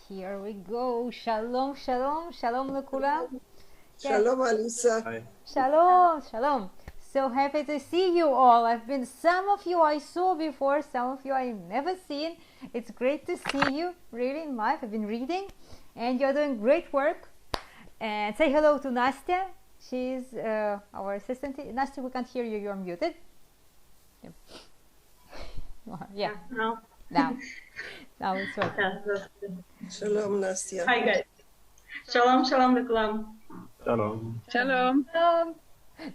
Here we go. Shalom, shalom, shalom לכולם. Shalom, Alisa. Hi. Shalom, shalom. So happy to see you all. Some of you I saw before, some of you I've never seen. It's great to see you really in life. I've been reading and you're doing great work. And say hello to Nastya. She's our assistant. Nastya, we can't hear you. You're muted. Yeah. No. Now it's right. Shalom, Nastya. Hi guys. Shalom, shalom לכולם. Shalom. Shalom.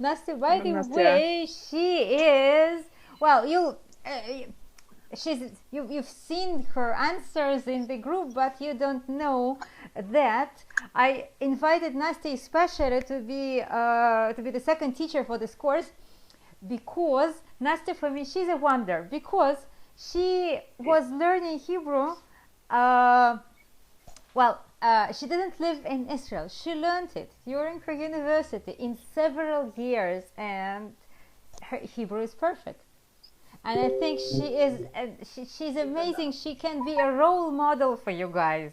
Nastya, by the Nastya. way, she is, well, you've seen her answers in the group, but you don't know that I invited Nastya especially to be the second teacher for this course, because Nastya, for me, she's a wonder, because she was learning Hebrew. She didn't live in Israel. She learned it during her university in several years, and her Hebrew is perfect. And I think she's amazing. She can be a role model for you guys.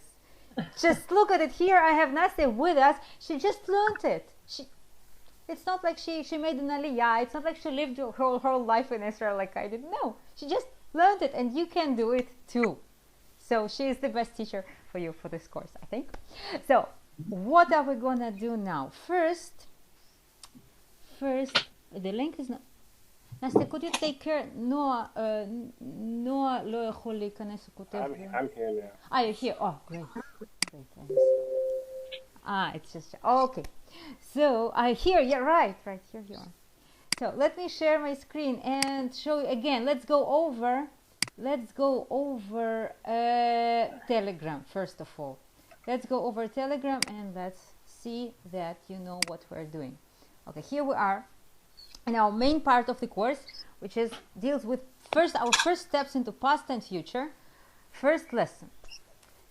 Just look at it here. I have Nastya with us. She just learned it. It's not like she made an aliyah. It's not like she lived her whole life in Israel like I did. No, she just learned it, and you can do it too. So she is the best teacher for you for this course, I think. So what are we gonna do now? First, the link is not. Nastya, could you take care? Noah לא יכול להיכנס, הוא כותב. I'm here now. You're here. Oh, great. It's just okay. So here, yeah, right here you are. So let me share my screen and show you again. Let's go over Telegram first of all. Let's go over Telegram and let's see that you know what we're doing. Okay, here we are in our main part of the course, which deals with our first steps into past and future. First lesson.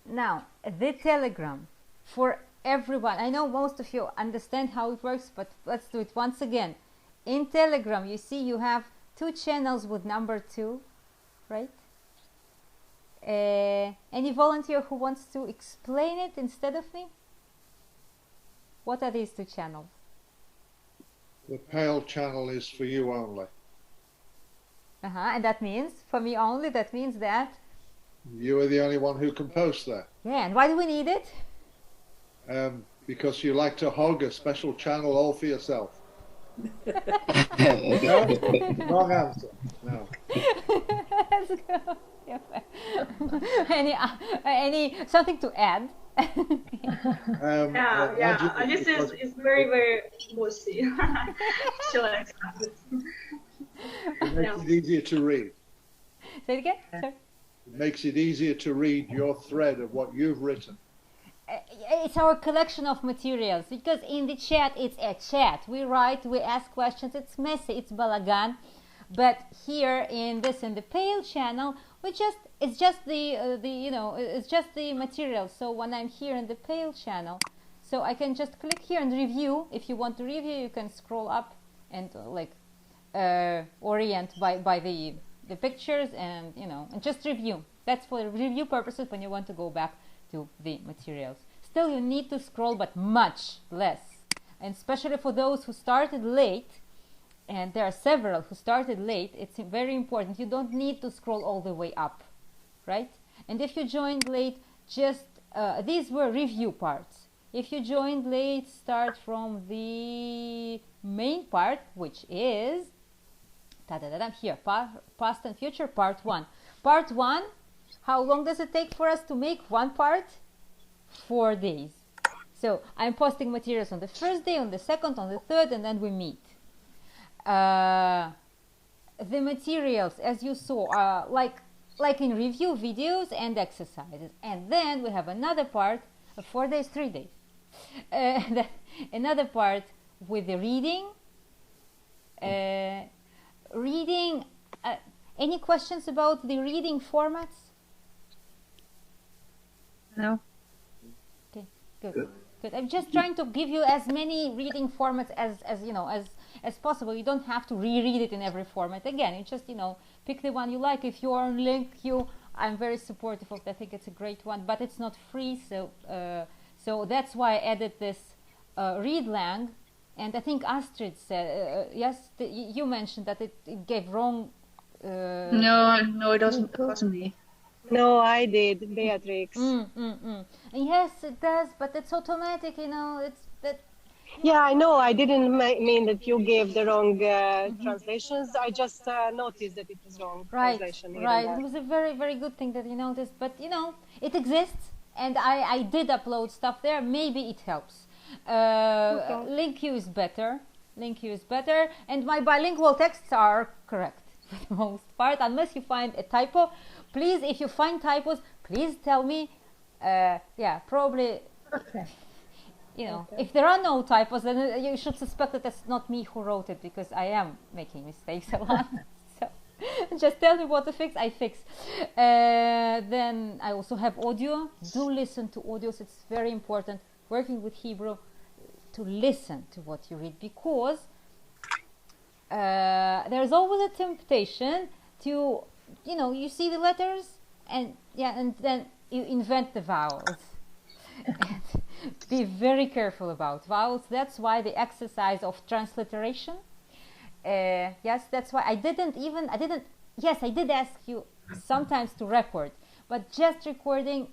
Now, the Telegram for everyone. I know most of you understand how it works, but let's do it once again. In Telegram, you see you have 2 channels with number 2, right? Any volunteer who wants to explain it instead of me? What are these 2 channels? The pale channel is for you only. And that means, for me only, that means that? You are the only one who can post there. Yeah, and why do we need it? Because you like to hog a special channel all for yourself. No? Wrong answer. No. Let's go. Any something to add? Alice is very, very bossy. She likes that. It makes it easier to read. Say it again. Sorry. It makes it easier to read your thread of what you've written. It's our collection of materials, because in the chat it's a chat. We write, we ask questions. It's messy, it's balagan. But here in the pale channel, it's just the material. So when I'm here in the pale channel, so I can just click here and review. If you want to review, you can scroll up and orient by the pictures and and just review. That's for review purposes when you want to go back to the materials. Still, you need to scroll, but much less. And especially for those who started late, and there are several who started late, it's very important. You don't need to scroll all the way up, right? And if you joined late, just these were review parts. If you joined late, start from the main part, which is here, past and future, part 1. Part 1, how long does it take for us to make one part? 4 days. So I'm posting materials on the first day, on the second, on the third, and then we meet. The materials, as you saw, are like in review videos and exercises. And then we have another part of 4 days, 3 days. Another part with the reading. Any questions about the reading formats? No. Okay, good. I'm just trying to give you as many reading formats as possible. You don't have to reread it in every format again. You just pick the one you like. If you are on link, you I'm very supportive of that. I think it's a great one, but it's not free, so that's why I added this read lang. And I think Astrid said, yes, you mentioned that it gave wrong. No, it wasn't me. No, I did, Beatrix. Yes, it does, but it's automatic, it's that. Yeah, I know. I didn't mean that you gave the wrong translations. I just noticed that it was wrong translation. Right. It was a very, very good thing that you noticed, but it exists, and I did upload stuff there. Maybe it helps. Link you is better. And my bilingual texts are correct for the most part, unless you find a typo. Please, if you find typos, please tell me. Probably. Okay. If there are no typos, then you should suspect that it's not me who wrote it, because I am making mistakes a lot. So just tell me what to fix, I fix. Then I also have audio. Do listen to audios. It's very important, working with Hebrew, to listen to what you read, because there's always a temptation to, you see the letters and then you invent the vowels. Be very careful about vowels. That's why the exercise of transliteration. Yes, that's why I did ask you sometimes to record, but just recording,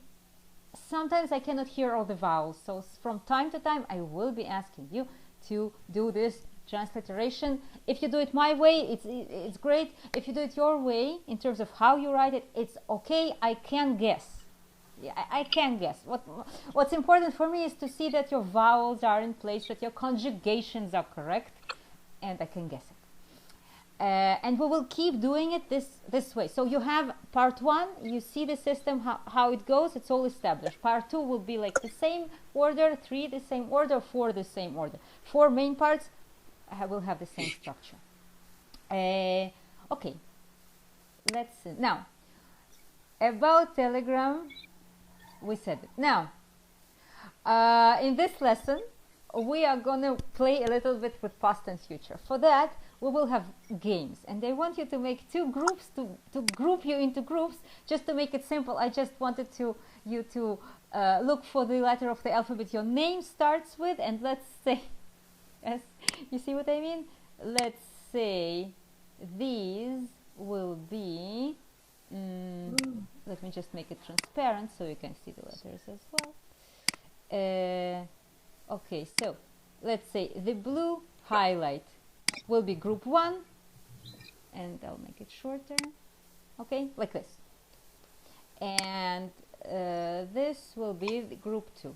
sometimes I cannot hear all the vowels. So from time to time, I will be asking you to do this transliteration. If you do it my way, it's great. If you do it your way, in terms of how you write it, it's okay. I can guess. I can guess. What's important for me is to see that your vowels are in place, that your conjugations are correct, and I can guess it. And we will keep doing it this way. So you have part 1, you see the system, how it goes, it's all established. Part 2 will be like the same order, 3 the same order, 4 the same order. 4 main parts will have the same structure. Okay, let's see. Now, about Telegram, we said it. Now, in this lesson, we are going to play a little bit with past and future. For that, we will have games, and I want you to make 2 groups, to group you into groups, just to make it simple. I just wanted you to look for the letter of the alphabet your name starts with, and let's say, yes, you see what I mean? Let's say these will be, let me just make it transparent so you can see the letters as well. Okay, so let's say the blue highlight will be group 1, and I'll make it shorter, okay, like this. And this will be the group 2.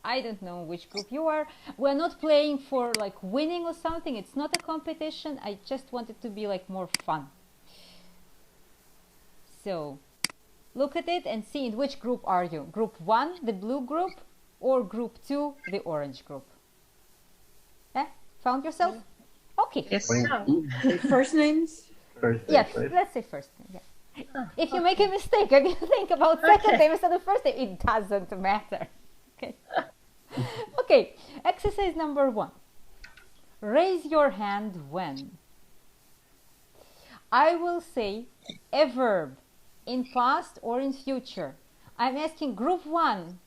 I don't know which group you are. We're not playing for like winning or something. It's not a competition. I just want it to be like more fun. So look at it and see in which group are you. Group 1, the blue group, or group 2, the orange group. Found yourself? Okay. Yes. First names? Yes, let's say first name. Yeah. If you make a mistake, you think about second name instead of first name. It doesn't matter. Okay. Okay. Exercise number 1. Raise your hand when I will say a verb in past or in future. I'm asking group 1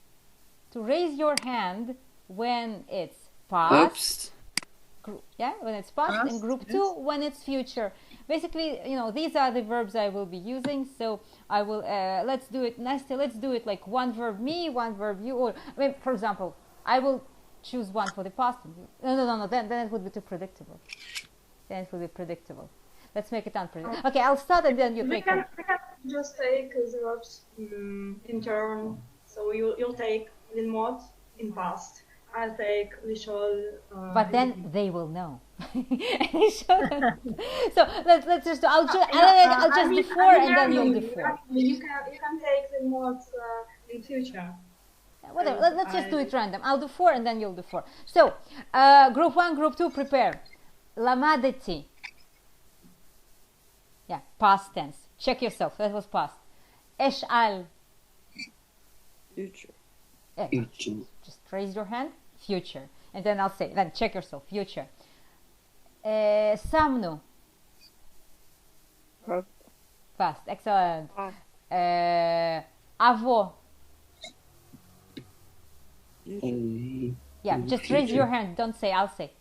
to raise your hand when it's past. When it's past, and group 2 when it's future. Basically, these are the verbs I will be using. So I will let's do it, Nastya. Let's do it like one verb me, one verb you. Or for example, I will choose one for the past. No. Then it would be too predictable. Then it will be predictable. Let's make it unpredictable. Okay, I'll start and then you take it. We can just take the verbs in turn. So you'll take Lilmot in past. I'll take Lishol. But then they will know. So let's just. I'll just do 4 and then you'll do 4. You can take Lilmot in future. Whatever. Let's just do it random. I'll do 4 and then you'll do 4. So group 1, group 2, prepare. Lamadeti. Yeah, past tense. Check yourself. That was past. Esh'al. Future. Just raise your hand. Future. And then I'll say, then check yourself. Future. Samnu. Past. Past. Excellent. Avo. Yeah, just raise Future. your hand. Don't say, I'll say.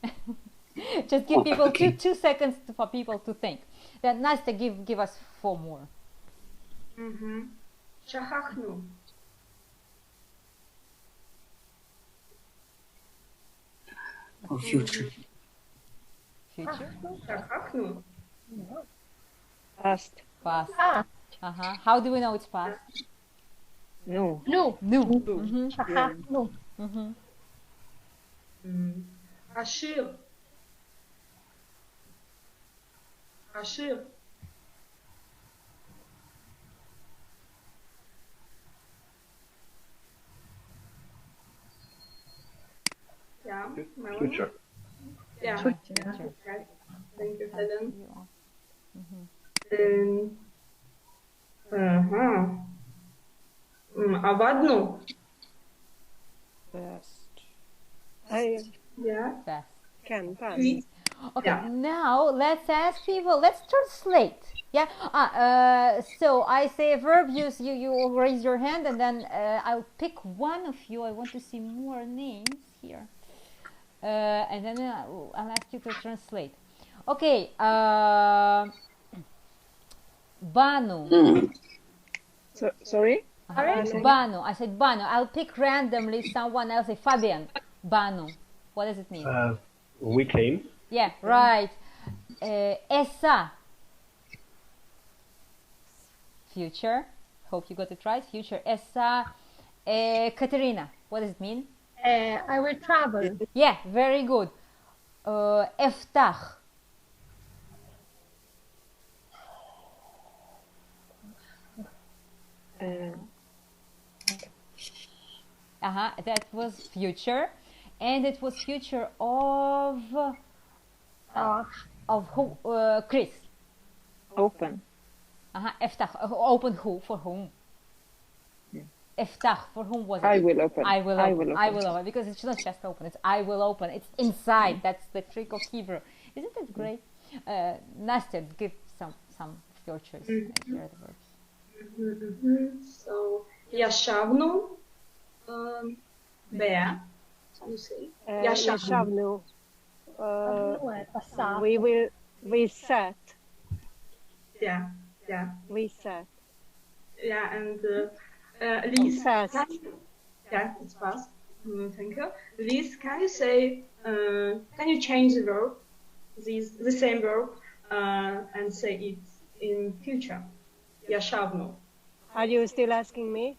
Just give people Okay. 2 seconds for people to think. Then Nastya, give us 4 more. Шахахну. Oh, future. Future. Шахахну. Past. Past. How do we know it's past? No. No. Ашир. Ашир. Yeah, Melanie? Future. Yeah. Future. Okay. Thank you, Helen. You are. Авадну. Past. I Yeah. Past. can pass. Oui. Okay, Yeah. now let's ask people. Let's translate. Yeah. So I say a verb. You raise your hand, and then I'll pick one of you. I want to see more names here, and then I'll ask you to translate. Okay. Banu. Sorry? Banu. I said Banu. I'll pick randomly someone else. Say Fabian. Banu. What does it mean? We came. Yeah, right. Essa. Future. Hope you got it right. Future. Essa. Katerina. What does it mean? I will travel. Yeah, very good. Eftach. That was future. And it was future of who? Chris. Open. Eftach. Open who? For whom? Eftach. For whom was it? I will open. I will open. I will open. Because it's not just open. It's I will open. It's inside. That's the trick of Hebrew. Isn't it great? Nastya, give some futures. Here are the verbs. So, ישבנו. Where? You say? ישבנו. We sat. Yeah. We sat. Yeah, and Liz. Past. Yeah, it's past. Thank you. Liz, can you say? Can you change the verb? The same verb, and say it in future. ישבנו. Are you still asking me?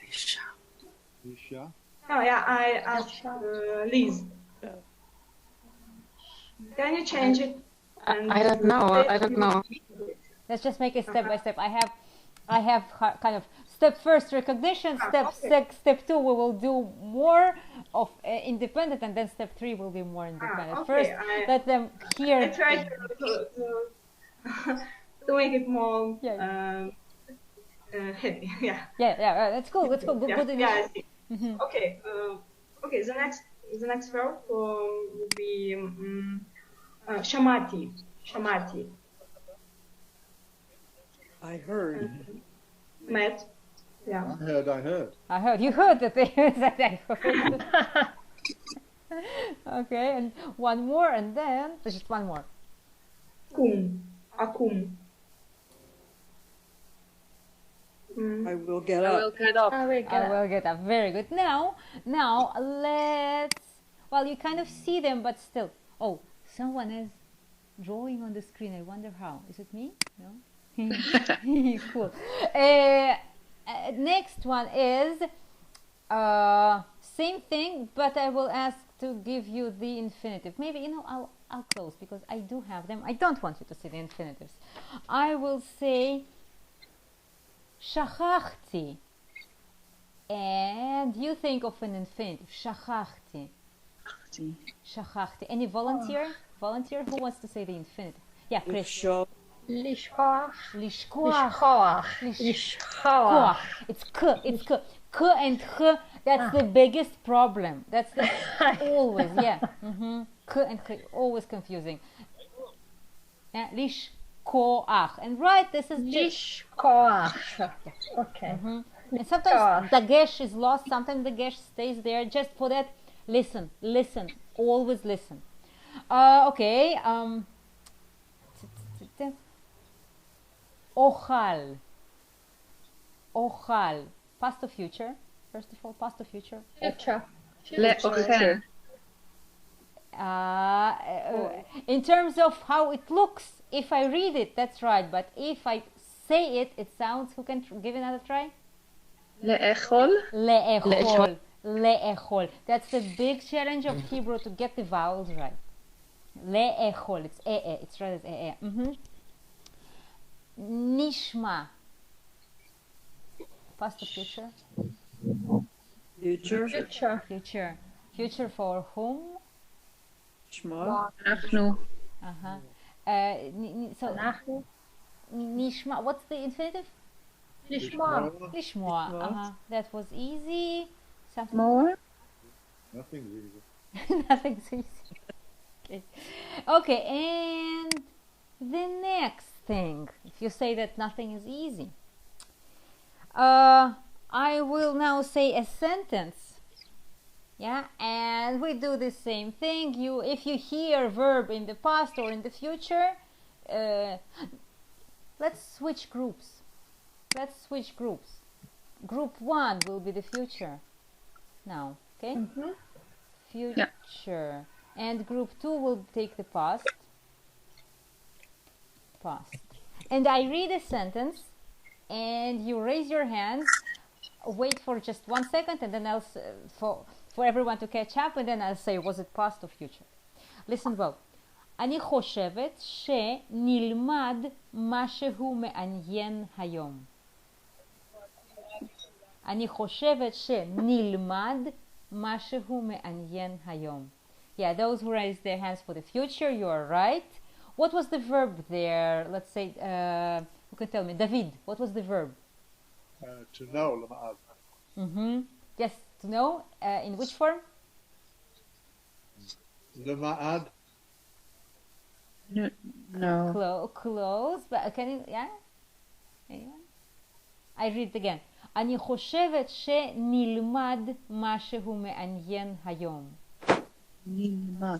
Isha. Oh yeah, I asked Liz. Can you change it? I don't know. Let's just make it step by step. I have kind of step first recognition. Step 2 we will do more of independent, and then step 3 will be more independent. Okay, First, let them hear. I try to make it more happy. Yeah. Yeah. That's cool. Let's go. Good I initiative. see. Okay. Okay. The next verb will be shamati. Shamati. I heard. Met. Yeah. I heard. I heard. You heard the thing that I heard. Okay, and one more, and then there's just one more. Kum. Akum. I will get up. I will get up. Very good. Now let's. Well, you kind of see them, but still. Oh, someone is drawing on the screen. I wonder how. Is it me? No. Cool. Next one is same thing, but I will ask to give you the infinitive. Maybe I'll close because I do have them. I don't want you to see the infinitives. I will say שכחתי, and you think of an infinitive. שכחתי. Any volunteer? Volunteer? Who wants to say the infinitive? Yeah, Chris. לשכוח. It's k. K and h. That's the biggest problem. That's always, yeah. K and h, always confusing. Yeah, לשכוח. And right, this is just... לשכוח. Okay. And sometimes dagesh is lost, sometimes dagesh stays there. Just for that, listen, always listen. Okay. Ochal. Past or future? First of all, past or future? Future. לאוכל. In terms of how it looks, if I read it, that's right. But if I say it, it sounds... Who can give another try? לאכול. Le'echol. That's the big challenge of Hebrew, to get the vowels right. Le'echol. It's It's right as Nishma. Past or future? Future for whom? Shma. אנחנו. So Nishma. What's the infinitive? Lishma. That was easy. Something more? Nothing's easy. Nothing's easy. Okay, and the next thing. If you say that nothing is easy, I will now say a sentence. Yeah, and we do the same thing. If you hear verb in the past or in the future, let's switch groups. Group 1 will be the future now, okay? Future. Yeah. And group 2 will take the past. And I read a sentence, and you raise your hands, wait for just 1 second, and then I'll for everyone to catch up, and then I'll say, was it past or future? Listen well. אני חושבת שנלמד משהו מעניין היום. אני חושבת שנלמד משהו מעניין היום. Yeah, those who raised their hands for the future, you are right. What was the verb there? Let's say, who can tell me? David, what was the verb? To know, למעד. Yes, to know. In which form? למעד. No. Close, but can you, yeah? Anyone? I read it again. אני חושבת שנלמד משהו מעניין היום. נלמד.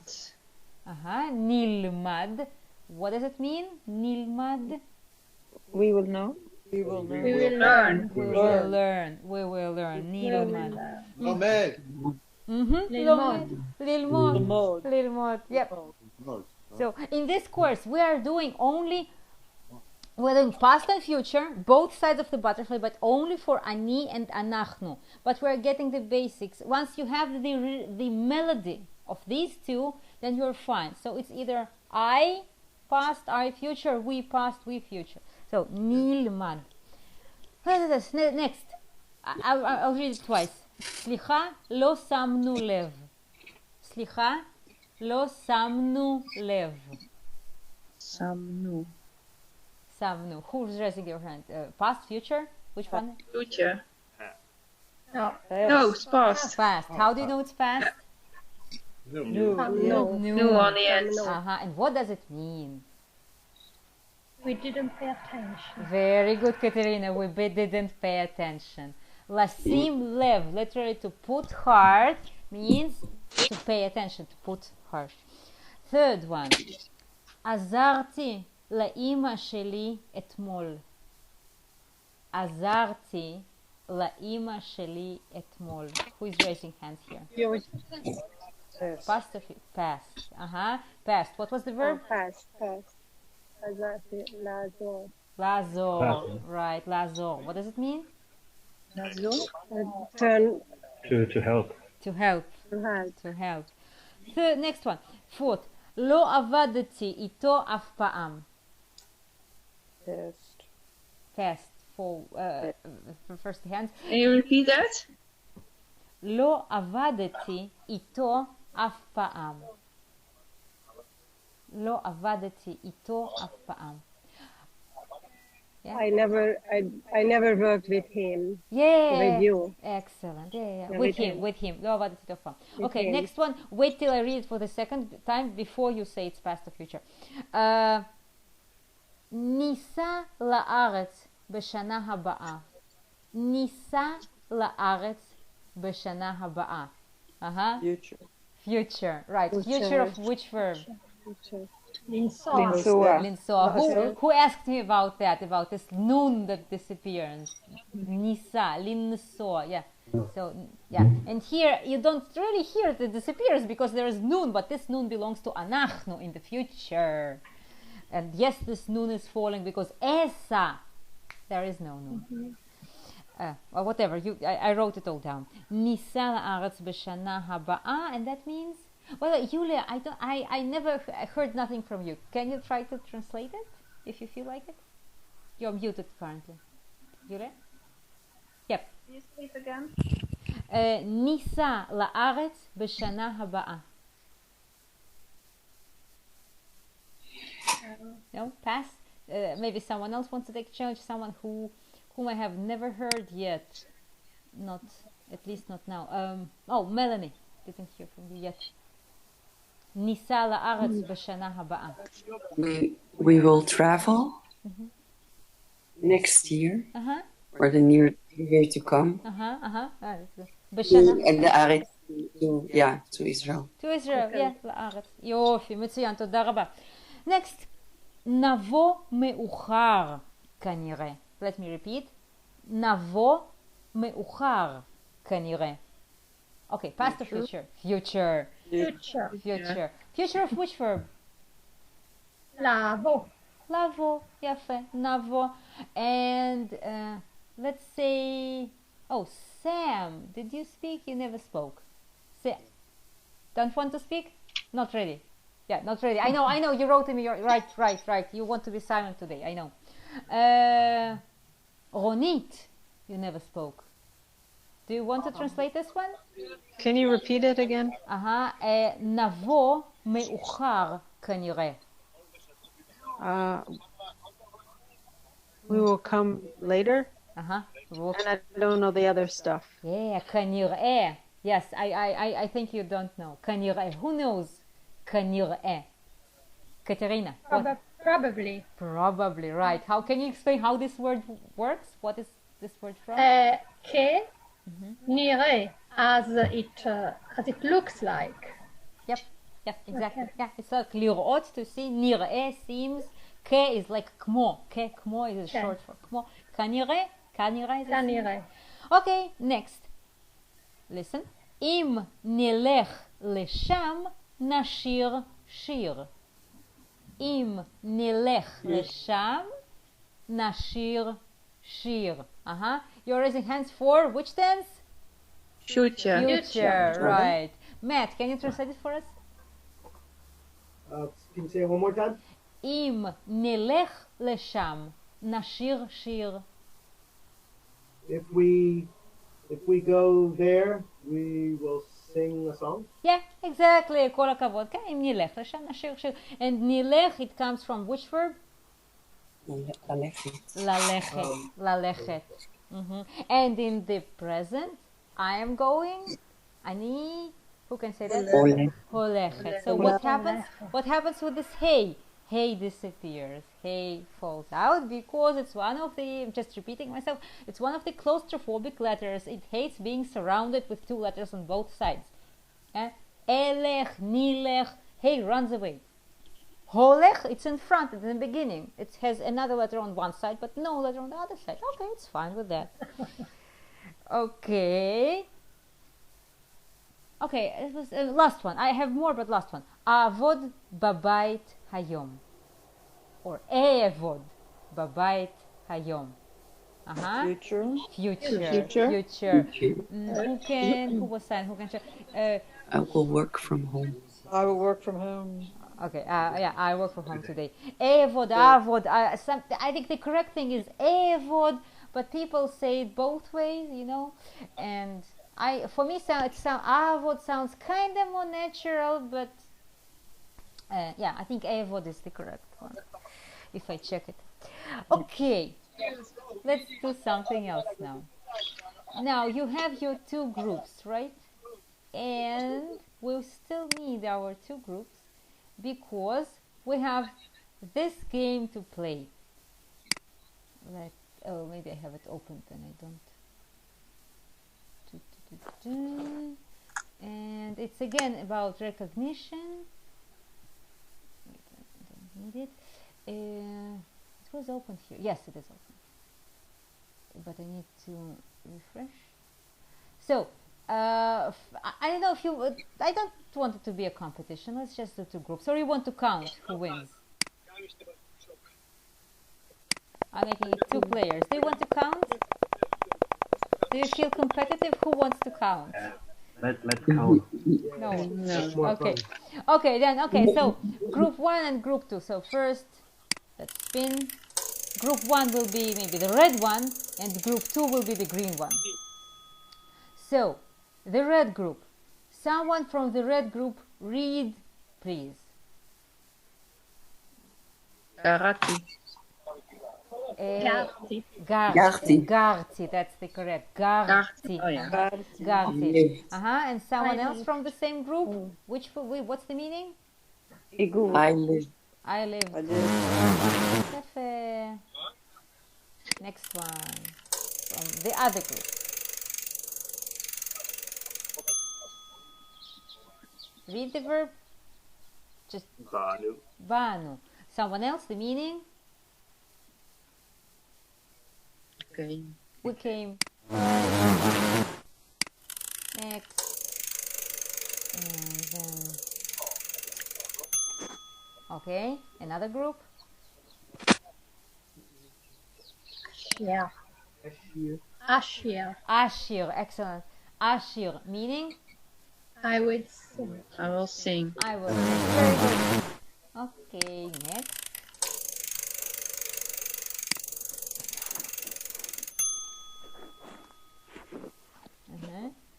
נלמד. What does it mean? נלמד. We will know. We will learn. נלמד. ללמוד. Yep. So in this course we are doing past and future, both sides of the butterfly, but only for ani and anachnu. But we're getting the basics. Once you have the melody of these two, then you're fine. So it's either I past, I future, we past, we future. So nilmad. Next, I'll read it twice. סליחה, לא שמנו לב. סליחה, לא שמנו לב. שמנו. Who's raising your hand? Past, future? Which one? Future. No, it's past. Past. How do you know it's past? New on the end. And what does it mean? we didn't pay attention. Very good, Katerina. We didn't pay attention. Lashim lev, literally to put heart, means to pay attention, to put heart. Third one. עזרתי לאמא שלי אתמול. עזרתי לאמא שלי אתמול. Who is raising hands here? Past. Past. Past. What was the verb? Past. עזרתי לעזור. לעזור. Right, לעזור. What does it mean? Turn. To help. To help. To help. Third, next one. Fourth. לא עבדתי איתו אף פעם. Past. For first hands. Can you repeat that? לא עבדתי איתו אף פעם. לא עבדתי איתו אף פעם. Yeah. I never worked with him. Yeah. With you. Excellent. Yeah. With him. לא עבדתי איתו אף פעם. Okay, next one. Wait till I read it for the second time before you say it's past or future. ניסע לארץ בשנה הבאה. ניסע לארץ בשנה הבאה. Future. Future, right. Future of which verb? לנסוע. לנסוע. Who asked me about that, about this noon that disappears? ניסע, לנסוע, yeah. So, yeah. And here, you don't really hear that it disappears because there is noon, but this noon belongs to אנחנו in the future. And yes, this noon is falling because esa, there is no noon. Or whatever, I wrote it all down. ניסע לארץ בשנה הבאה, and that means, well, Julia, I never heard nothing from you. Can you try to translate it, if you feel like it? You're muted currently. Julia? Yep. Can you say it again? ניסע לארץ בשנה הבאה. No, pass. Maybe someone else wants to take a challenge. Someone whom I have never heard yet. Not, at least not now. Oh, Melanie, didn't hear from you yet. ניסע לארץ בשנה הבאה. We will travel next year or the near year to come. בשנה. לארץ, to Israel. To Israel, yeah, לארץ. יופי, מצוין, תודה רבה. Next, נבוא מאוחר כנראה. Let me repeat. נבוא מאוחר כנראה. Okay, past or future? Future. Future of which verb? לבוא. לבוא, יפה, נבוא. And let's say, oh, Sam, did you speak? You never spoke. Sam, don't want to speak? Not ready. Yeah, not ready. I know, you wrote to me, right. You want to be silent today, I know. Ronit, you never spoke. Do you want to translate this one? Can you repeat it again? נבוא מאוחר כנראה. We will come later. And I don't know the other stuff. Yeah, כנראה. Yes, I think you don't know. כנראה. Who knows? כנראה. Katerina. Probably. Probably, right. How can you explain how this word works? What is this word from? נראה, as it looks like. Yep, exactly. Okay. Yeah, it's like לראות, to see. נראה seems. כ is like כמו. כמו is short for כמו. כנראה is כנראה. Okay, next. Listen. אם נלך לשם, נשיר שיר. אם נלך לשם, נשיר שיר. You're raising hands for which tense? Future, right. Matt, can you translate it for us? Can you say it one more time? אם נלך לשם, נשיר שיר. If we go there, we will sing a song? Yeah, exactly. כל הכבוד. כן, אם נלך לשם, נשיר שיר. And נלך, it comes from which verb? ללכת. And in the present, I am going. אני, who can say that? הולכת. So what happens with this hey? Hey disappears. Hey falls out because it's one of the, I'm just repeating myself, it's one of the claustrophobic letters. It hates being surrounded with two letters on both sides. Elech, nilech, hey runs away. Holech, it's in front, it's in the beginning. It has another letter on one side, but no letter on the other side. Okay, it's fine with that. Okay, it was last one. I have more, but last one. Avod babait hayom. Or אעבוד בבית היום. Future. Who was saying? Who can share? I will work from home. I will work from home. Okay, I work from home today. אעבוד, אעבוד. I think the correct thing is אעבוד, but people say it both ways, you know. And for me, אעבוד sounds kind of more natural, but I think אעבוד is the correct one, if I check it. Okay, let's do something else now. Now you have your two groups, right? And we'll still need our two groups because we have this game to play. Like, oh, maybe I have it opened and I don't. And it's again about recognition. Wait, I don't need it. It was open here. Yes, it is open. But I need to refresh. So, I don't know if you would, I don't want it to be a competition. Let's just do two groups. Or you want to count who wins? I'm making it two players. Do you want to count? Do you feel competitive? Who wants to count? Let's count. No. Okay. Okay, then, okay, so group 1 and group 2. So first, let's spin. Group 1 will be maybe the red one, and group 2 will be the green one. So, the red group. Someone from the red group, read, please. Garati. Garti, that's the correct. Garti. Oh, yeah. Garti. And someone else from the same group? What's the meaning? I live. I live. Next one. From the other group. Read the verb. Just Banu. Banu. Someone else, the meaning? Okay. We came. Next. And then. Okay, another group. Yeah. Ashir. Ashir, excellent. Ashir, meaning? I will sing. I will sing. I will sing. Very good. Okay, next.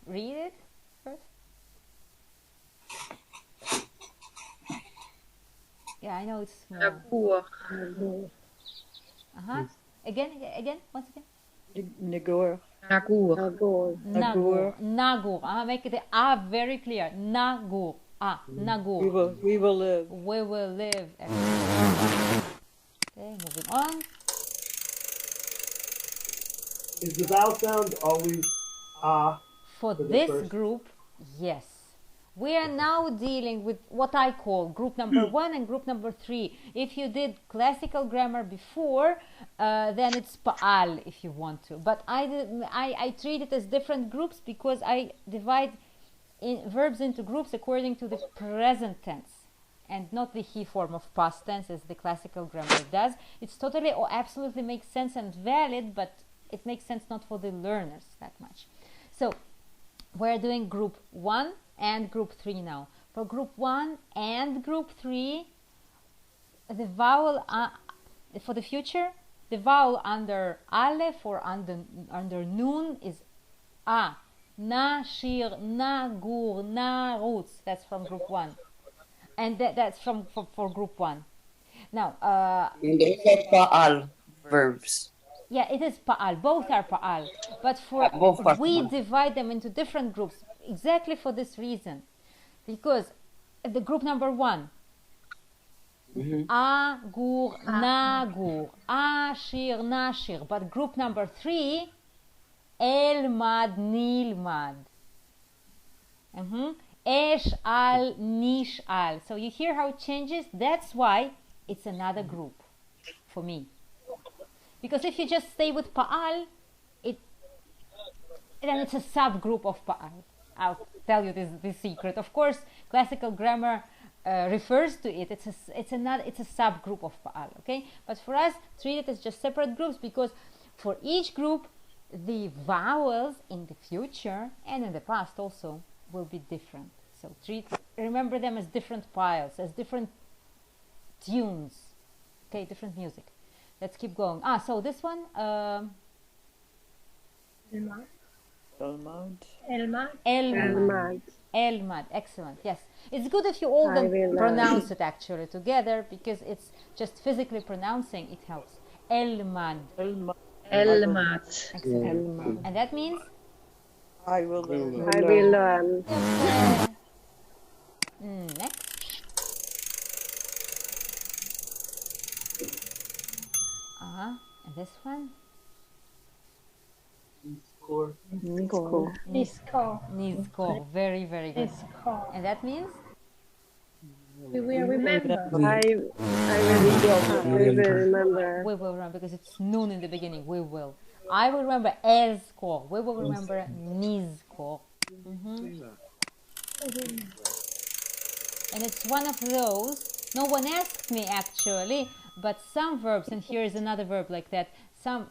Read it first. Yeah, I know it's small. Nagur. Again, once again. Nagur. Nagur. Nagur. Make the A very clear. Nagur. Nagur. We will live. We will live. Okay, moving on. Is the vowel sound always ah? For this group, yes. We are now dealing with what I call group number 1 and group number 3. If you did classical grammar before, then it's pa'al if you want to. But I treat it as different groups because I divide verbs into groups according to the present tense and not the he form of past tense as the classical grammar does. It's totally or absolutely makes sense and valid, but it makes sense not for the learners that much. So we're doing group 1 and group 3 now. For group 1 and group 3, the vowel for the future, the vowel under aleph or under nun is a. Na, shir, na, gur, na, roots. That's from group 1. And that's for group 1. Now, and those are pa'al verbs. Yeah, it is pa'al. Both are pa'al. But we divide them into different groups exactly for this reason. Because the group number 1, a, gur, na, gur, a, shir, na, shir. But group number 3, elmad, nilmad. Esh, al, nish, al. So you hear how it changes? That's why it's another group for me. Because if you just stay with pa'al, then it's a subgroup of pa'al. I'll tell you this secret. Of course, classical grammar refers to it. It's a subgroup of pa'al. Okay, but for us, treat it as just separate groups because for each group, the vowels in the future and in the past also will be different. So remember them as different piles, as different tunes. Okay, different music. Let's keep going. So this one. Elmad. Excellent. Yes. It's good if you all pronounce it actually together because it's just physically pronouncing it helps. Elmad. Excellent. And that means? I will learn. I will learn. Next. And this one? Nizkor. Very, very good. And that means? We will remember. I really don't. We will remember. We will remember because it's noon in the beginning. We will. I will remember Ezkor. We will remember Nizkor. And it's one of those, no one asked me actually, but some verbs, and here is another verb like that, some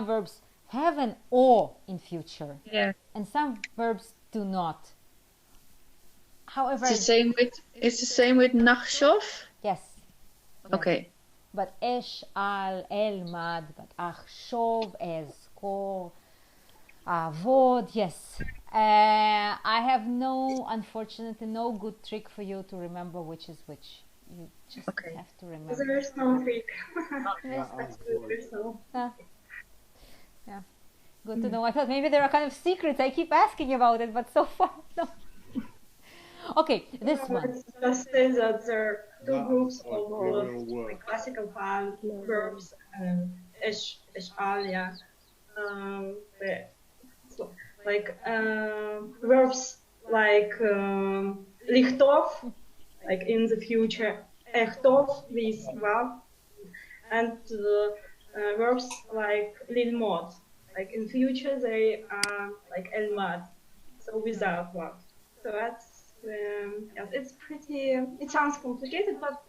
verbs have an O in future. Yeah. And some verbs do not. However, It's the same with nachshov? Yes. Okay. But esh'al, elmad, but achshov, ezkor, avod, yes. I have unfortunately, no good trick for you to remember which is which. You just have to remember. There's no trick. Yeah, good to know. I thought maybe there are kind of secrets. I keep asking about it, but so far, no. Okay, this one. It's just say that there are two groups of classical verbs, esh'al, yeah. Verbs like lichtov, like in the future, echtov with vav, and verbs like lilmod, like in future they are like elmad, so without vav. So that's it's pretty. It sounds complicated, but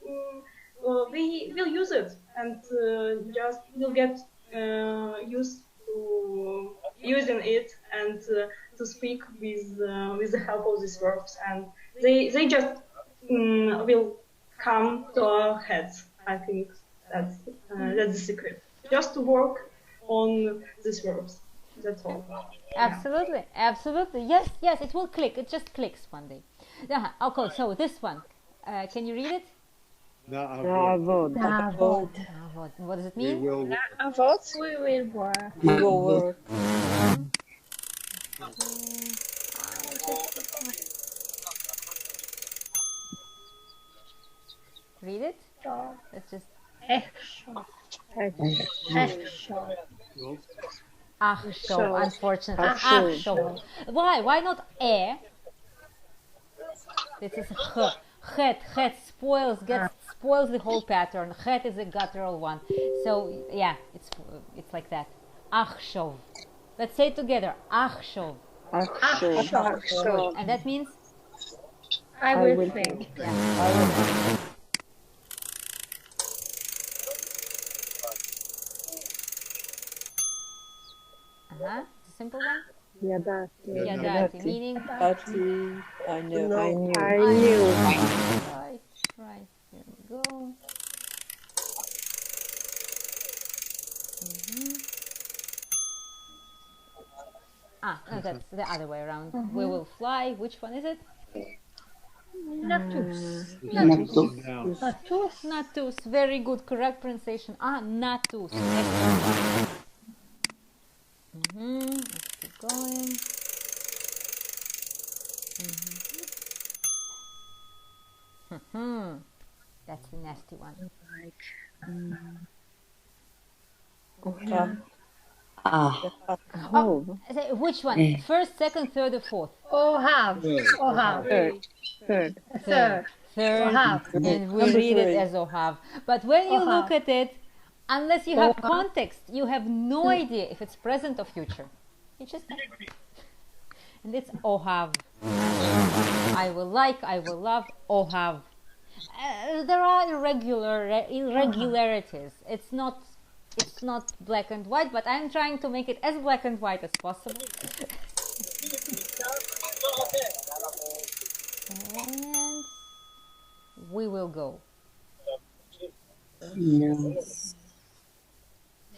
we will use it and just will get used to using it and to speak with the help of these verbs, and they just will come to our heads. I think that's the secret. Just to work on these verbs. That's all. Absolutely, absolutely. Yes, it will click. It just clicks one day. Okay, so this one. Can you read it? Na'avod. What does it mean? We will work. We will work. Read it? Let's just... Achshov, unfortunately. Achshov. Why not e? This is ch. Chet spoils the whole pattern. Chet is a guttural one. So yeah, it's like that. Achshov. Let's say it together. Achshov. Achshov. And that means? I will think. Yeah. It's a simple one. Yadati, meaning? I knew. I knew. Right. Here we go. No, that's the other way around. We will fly. Which one is it? Natus. Natus. Very good. Correct pronunciation. Natus. Let's keep going. That's the nasty one. Which one? First, second, third, or fourth? Ohav. Third. And we read it as Ohav. But when you look at it, unless you have context, you have no idea if it's present or future. You just... And it's Ohav. I will like, I will love, Ohav. There are irregularities. It's not black and white, but I'm trying to make it as black and white as possible. And we will go.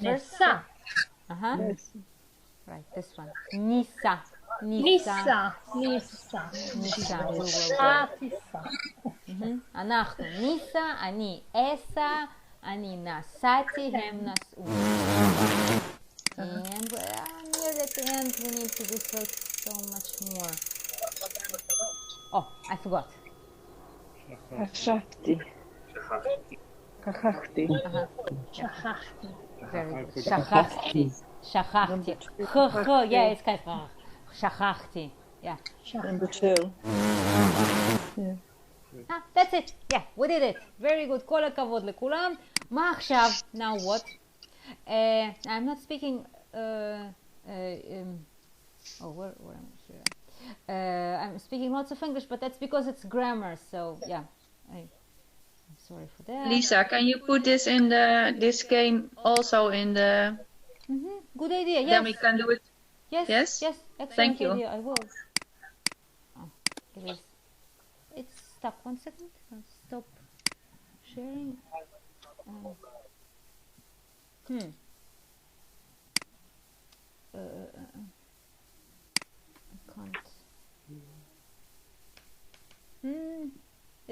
Nisa. Right, this one. Nisa. אנחנו ניסה, אני אסע, אני נסעתי, הם נסעו. And near the end we need to do so much more. Oh, I forgot. שכחתי. Very good. שכחתי. שכחתי. Yeah, it's kind of שכחתי. Yeah. Number 2. That's it. Yeah, we did it. Very good. כל הכבוד לכולם. מה עכשיו? Now what? I'm not speaking. Where am I here? I'm speaking lots of English, but that's because it's grammar. So yeah, I'm sorry for that. Lisa, can you put this in this game also in the? Good idea. Yes. Then we can do it. Yes. Yes. Yes. Excellent Thank you. idea. I will. Oh, it is. It's stuck. 1 second. I'll stop sharing. I can't.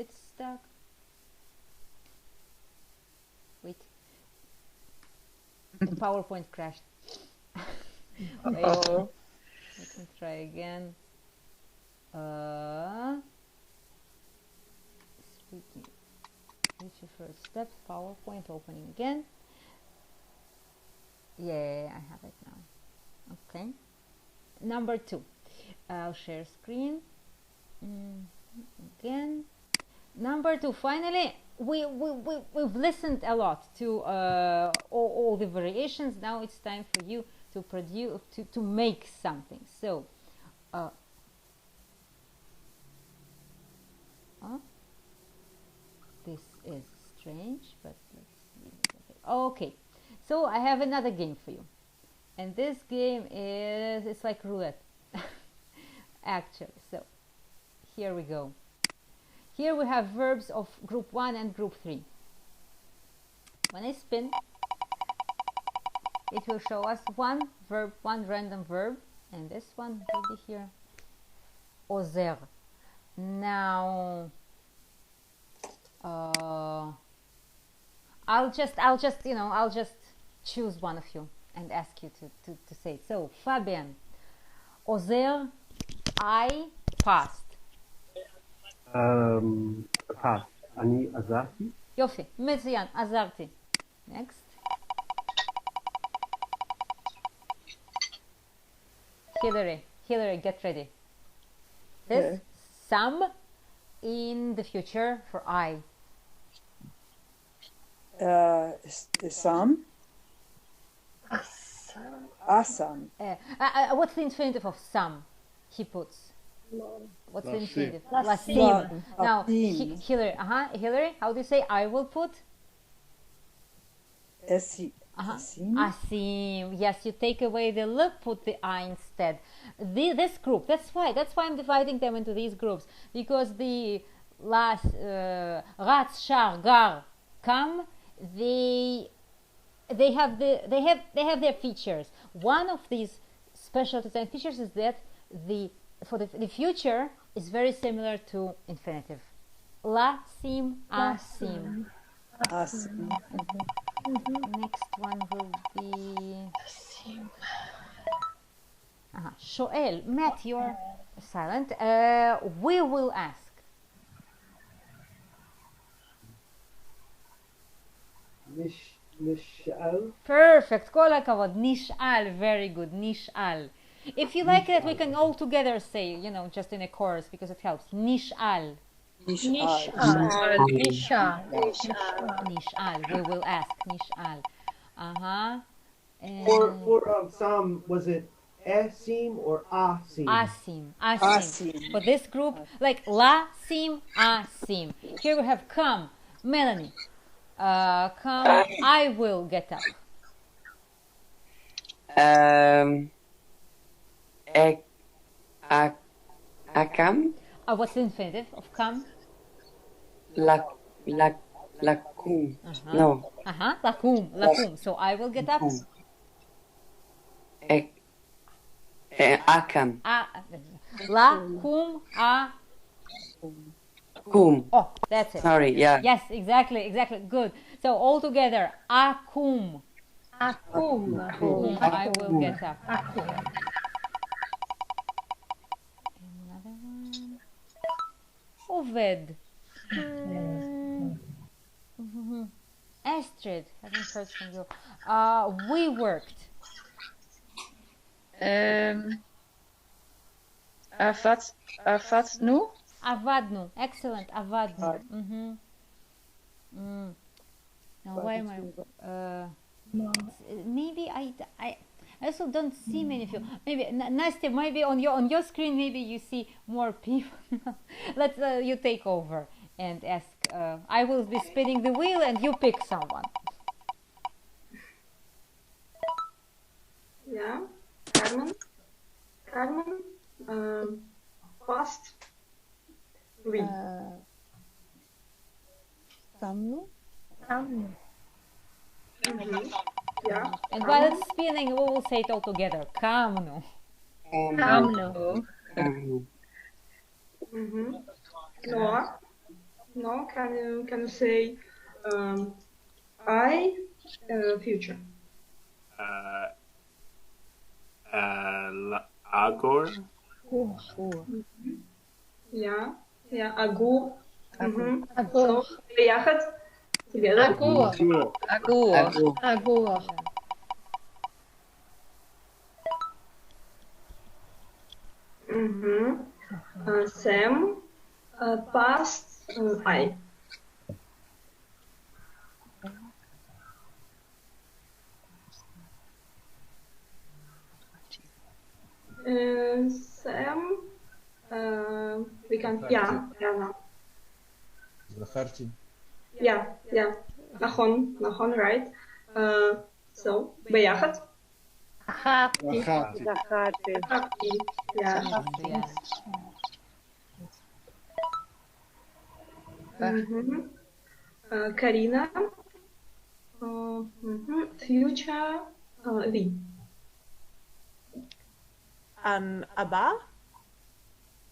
It's stuck. Wait. The PowerPoint crashed. Wait. Oh. Let me try again. Reach your first step. PowerPoint opening again. Yeah, I have it now. Okay. Number 2. I'll share screen. Again. Number 2. Finally, we've listened a lot to all the variations. Now it's time for you to produce, to make something. So, this is strange, but let's see. Okay. So I have another game for you. And this game is, it's like roulette. Actually, so here we go. Here we have verbs of group 1 and group 3. When I spin, it will show us one verb, one random verb, and this one will be here. Ozer. Now, I'll just choose one of you and ask you to say it. So, Fabian, Ozer, I passed. pass. אני עזרתי. יופי, מצוין, עזרתי. Next. Hillary, get ready. This, some in the future for I. Some. Awesome. What's the infinitive of some? He puts. What's the infinitive? Lasim. Now, Hillary, how do you say I will put? Asim. Asim. Yes, you take away the l, put the I instead. This group, that's why I'm dividing them into these groups, because the last Rats, Shar, Gar, Kam, they have their features. One of these special design features is that the future is very similar to infinitive. La, sim, asim. Asim. Next one will be Shoel. Matt, you're silent. We will ask. נשאל. Perfect. כל הכבוד. נשאל. Very good. נשאל. If you like it, we can all together say, just in a chorus, because it helps. נשאל. נשאל. נשאל. We will ask. נשאל. For some, was it asim or asim? Asim. For this group, like la, sim, asim. Here we have come. Melanie. Come. I will get up. Akam. What's the infinitive of come? Lakum. No. Lakum. So I will get up. Akam. Lakum. Kum. Oh, that's it. Sorry, yeah. Yes, exactly. Good. So all together, akum. I will get up. Another one. Oved. Astrid, haven't heard from you. We worked. Avadnu. Avadnu. Excellent. Avadnu. Now why am I? Maybe I also don't see many of you. Maybe Nastya, maybe on your screen, maybe you see more people. Let's you take over and ask. I will be spinning the wheel, and you pick someone. Yeah, Carmen. Past. Oui. Samnu. Yeah. And while it's spinning, we will say it all together. Kamnu. Kamnu. No, can you say I future? Agor. Yeah, Agur. Agur. So, بياخد together. Agur. Sam, past, I. Sam, we can, no. Yeah, נכון, right. So, ביחד. Achati. Yeah. Karina, future, we. Aba.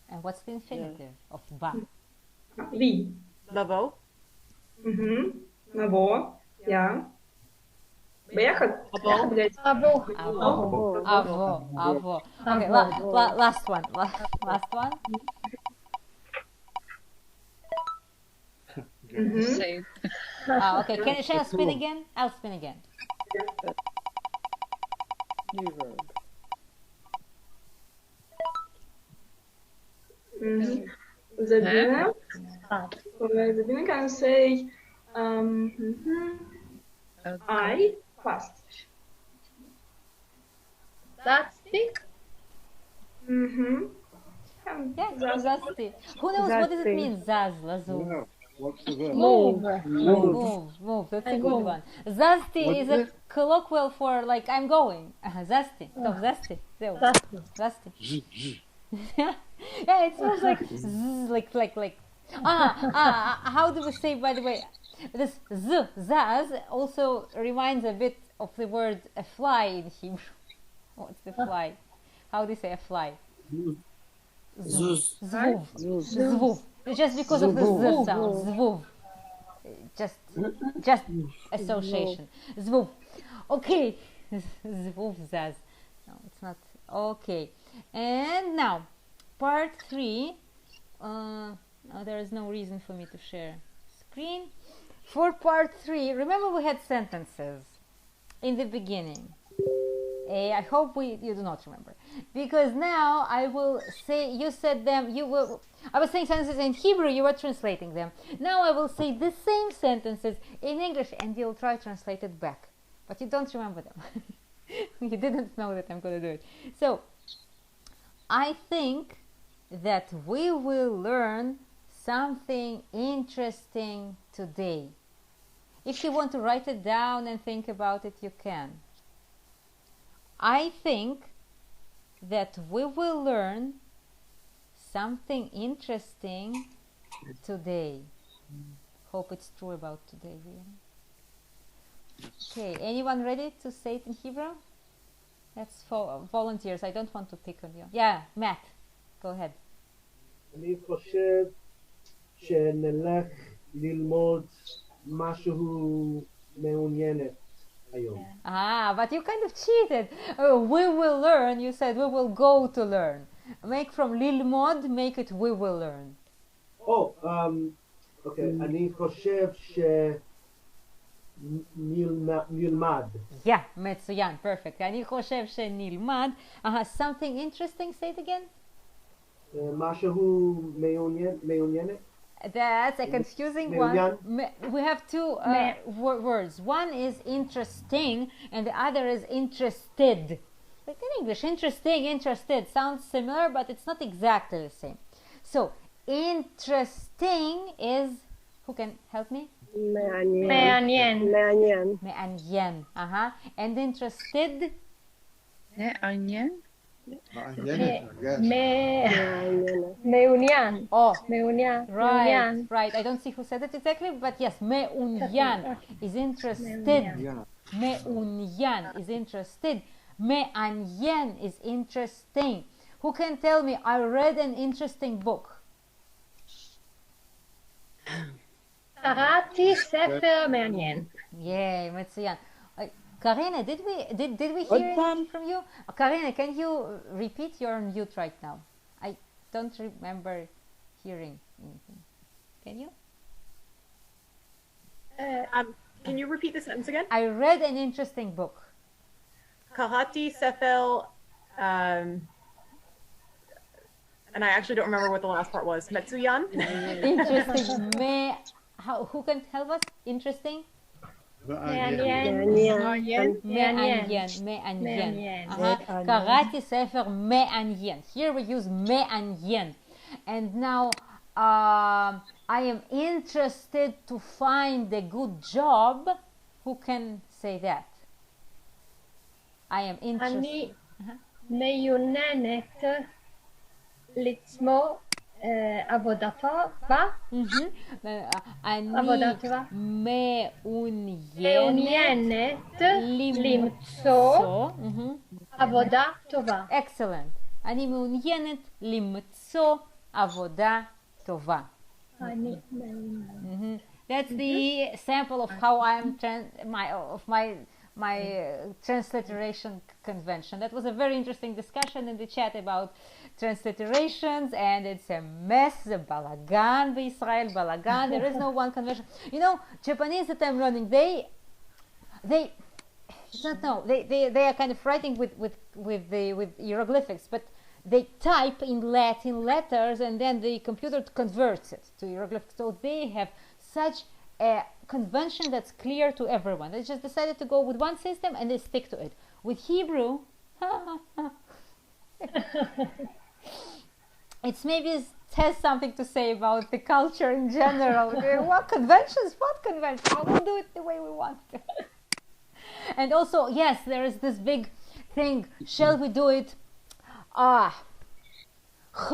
And what's the infinitive of ba? We. Lavo. Nabo. Yeah. ביחד. Avo. Okay, last one. Same. Okay, shall I spin again? I'll spin again. New verb. Zabina can say I past. That's it. Yeah, zasti. Who knows what does it mean? Zaz, lazu. What's the verb? Move. That's a good one. Zasti is a colloquial for like I'm going. Zasti. Top zasti. Zasti. Yeah, it sounds like zzz, like. How do we say, by the way, this zaz also reminds a bit of the word a fly in Hebrew. What's the fly? How do you say a fly? Zvuv. Just because of the z sound. Zvuv. Just association. Zvuv. Okay. Zvuv zaz. No, it's not. Okay. And now, part 3. There is no reason for me to share screen. For part 3, remember we had sentences in the beginning. I hope you do not remember, because now I will say, you said them, I was saying sentences in Hebrew, you were translating them. Now I will say the same sentences in English and you'll try to translate it back, but you don't remember them. You didn't know that I'm going to do it. So I think that we will learn something interesting today. If you want to write it down and think about it, you can. I think that we will learn something interesting today. Hope it's true about today, really. Okay, anyone ready to say it in Hebrew? That's for volunteers. I don't want to pick on you. Yeah, Matt, go ahead. אני חושב שנלך ללמוד משהו מעוניינת היום. But you kind of cheated. We will learn. You said we will go to learn. Make from ללמוד, make it we will learn. אוקיי, אני חושב נלמד. Yeah, מצוין, perfect. אני חושב שנלמד. Something interesting, say it again. משהו מעוניינת. That's a confusing one. We have two words. One is interesting and the other is interested. Like in English, interesting, interested sounds similar, but it's not exactly the same. So, interesting is, who can help me? מעניין. מעניין. And interested? מעניין. מעוניין. Oh, מעוניין. right. I don't see who said it exactly, but yes, מעוניין is interested. מעוניין is interested. מעניין is interesting. Who can tell me, I read an interesting book? קראתי ספר מעניין. Yeah, מצוין. Karina, did we hear anything from you? Karina, can you repeat? You're on mute right now. I don't remember hearing anything. Can you? Can you repeat the sentence again? I read an interesting book. קראתי ספר, and I actually don't remember what the last part was. מצוין? Interesting. Who can help us? Interesting? מעניין. קראתי ספר מעניין. Here we use מעניין. And now I am interested to find a good job. Who can say that? I am interested. אני מעוניינת למצוא עבודה טובה. אני מעוניינת למצוא עבודה טובה. Excellent. אני מעוניינת למצוא עבודה טובה. That's the sample of how I'm my transliteration convention. That was a very interesting discussion in the chat about transliterations, and it's a mess, a balagan b'Israel, balagan. There is no one convention. You know, Japanese that I'm learning, they are kind of writing with hieroglyphics, but they type in Latin letters and then the computer converts it to hieroglyphics. So they have such a convention that's clear to everyone. They just decided to go with one system and they stick to it. With Hebrew, it's maybe has something to say about the culture in general. What conventions? What conventions? We'll do it the way we want to. And also, yes, there is this big thing. Shall we do it? Ch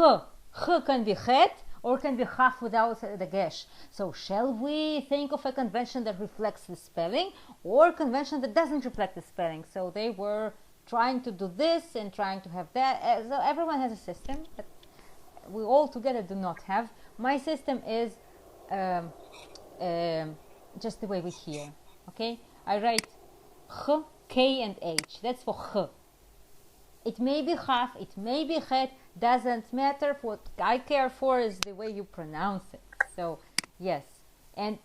can be chet or can be chaf without the gesh. So shall we think of a convention that reflects the spelling or a convention that doesn't reflect the spelling? So they were trying to do this and trying to have that. So everyone has a system that we all together do not have. My system is just the way we hear. Okay, I write ch, k, and h. That's for ch. It may be chaf, it may be chet, doesn't matter. What I care for is the way you pronounce it. So, yes. And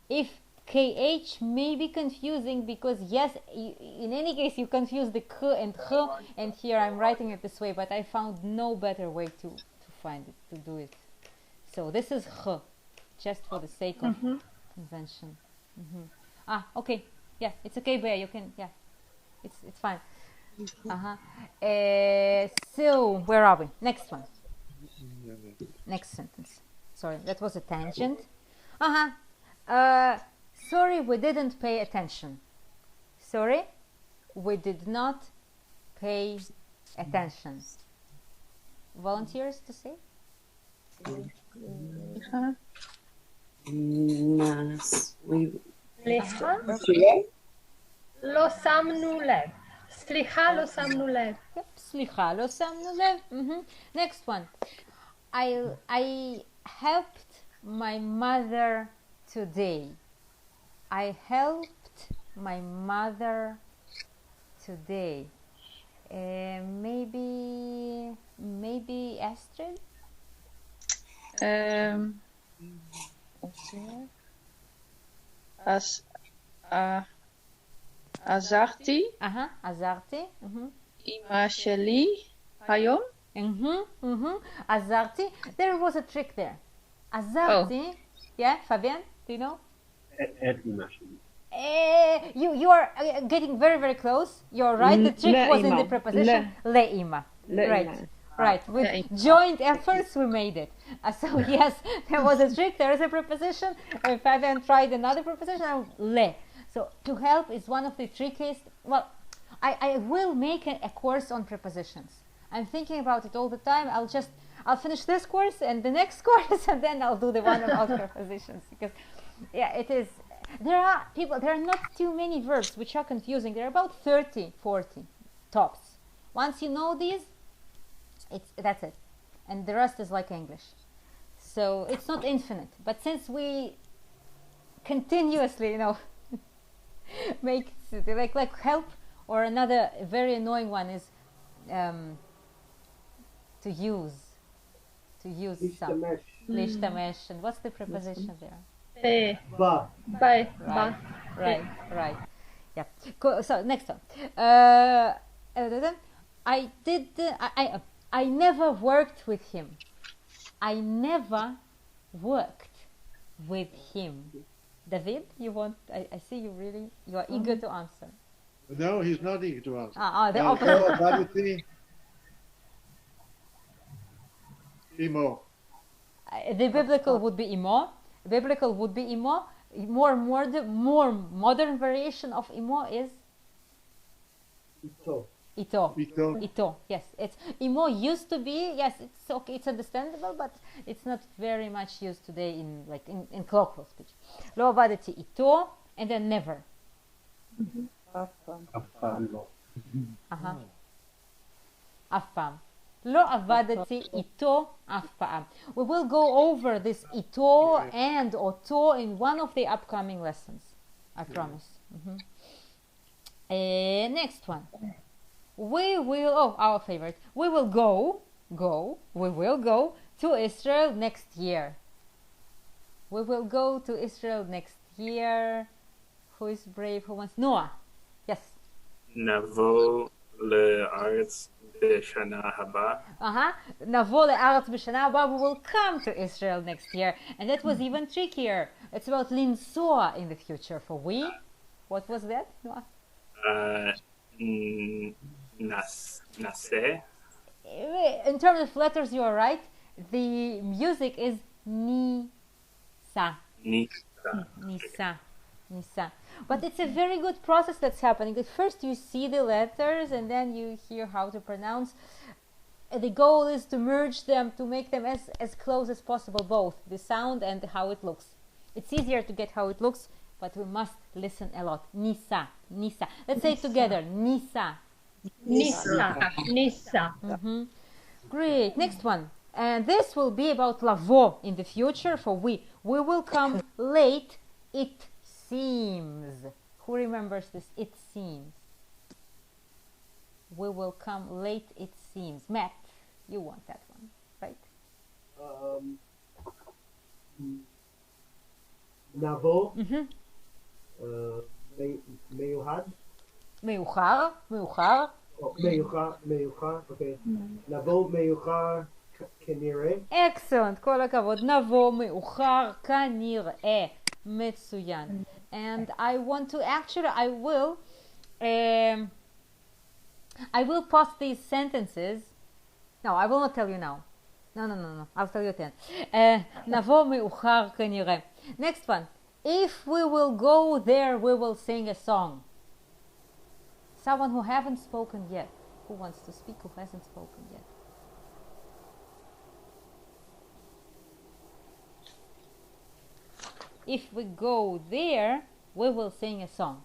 if kh may be confusing because, yes, in any case, you confuse the k and ch, and here I'm writing it this way, but I found no better way to find it, to do it. So, this is ch, just for the sake of convention. Okay. Yeah, it's okay, Bea. You can, yeah. It's fine. So, where are we? Next one. Next sentence. Sorry, that was a tangent. Sorry, we didn't pay attention. Sorry, we did not pay attention. Volunteers to say? סליחה? לא שמנו לב. סליחה, לא שמנו לב. סליחה, לא שמנו לב. Next one. I helped my mother today. I helped my mother today. Maybe Astrid? Okay. עזרתי. עזרתי. אמא שלי היום. עזרתי. There was a trick there. עזרתי. Yeah, Fabian, do you know? את אמא שלי. You are getting very, very close. You're right. The trick was in the preposition le'ima. Right. Right. With joint efforts, we made it. So yes, there was a trick. There is a preposition. Fabian tried another preposition. Le. So to help is one of the trickiest. Well, I will make a course on prepositions. I'm thinking about it all the time. I'll finish this course and the next course, and then I'll do the one about prepositions, because yeah, it is. There are not too many verbs which are confusing. There are about 30, 40 tops. Once you know these, that's it. And the rest is like English. So it's not infinite. But since we continuously, make like help, or another very annoying one is to use some. Lishtamesh. And what's the preposition there? Ba. Right. Yeah. So next one. I never worked with him. I never worked with him. David, you want? I see you are eager to answer. No, he's not eager to answer. The opposite. Vanity. Imo. The biblical would be imo. Biblical would be imo. More modern variation of imo is ito. Yes, it's imo used to be. Yes, it's okay. It's understandable, but it's not very much used today in colloquial speech. Lo avadati ito, and then never. אף פעם. לא עבדתי איתו אף פעם. We will go over this איתו and אותו in one of the upcoming lessons. I promise. Next one. We will, our favorite. We will go to Israel next year. We will go to Israel next year. Who is brave? Who wants? Noah. Yes. נבוא לארץ בשנה הבאה. נבוא לארץ בשנה הבאה. We will come to Israel next year. And that was even trickier. It's about לנסוע in the future. For we, what was that, Noah? נעשה. In terms of letters, you are right. The music is nisa. Nisa. But it's a very good process that's happening. At first you see the letters and then you hear how to pronounce. The goal is to merge them, to make them as close as possible, both the sound and how it looks. It's easier to get how it looks, but we must listen a lot. Nisa. Let's say it together. Nisa. Great. Next one. And this will be about lavo in the future. For we will come late, it seems. Who remembers this? It seems. We will come late, it seems. Matt, you want that one, right? נבוא. מיוחד. מאוחר. מאוחר, אוקיי. נבוא מאוחר כנראה. Excellent, כל הכבוד. נבוא מאוחר כנראה. מצוין. And I want to actually, I will post these sentences. No, I will not tell you now. No. I'll tell you at the end. נבוא מאוחר כנראה. Next one. If we will go there, we will sing a song. Someone who haven't spoken yet. Who wants to speak who hasn't spoken yet? If we go there, we will sing a song.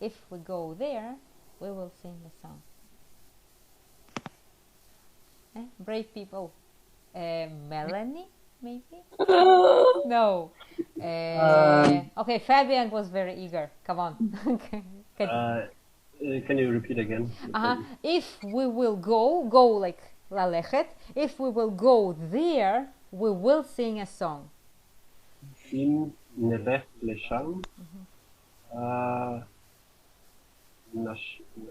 If we go there, we will sing a song. Brave people. Melanie, maybe? No. Okay, Fabian was very eager. Come on. Can you repeat again? If we will go like ללכת. If we will go there, we will sing a song. אם נלך לשם,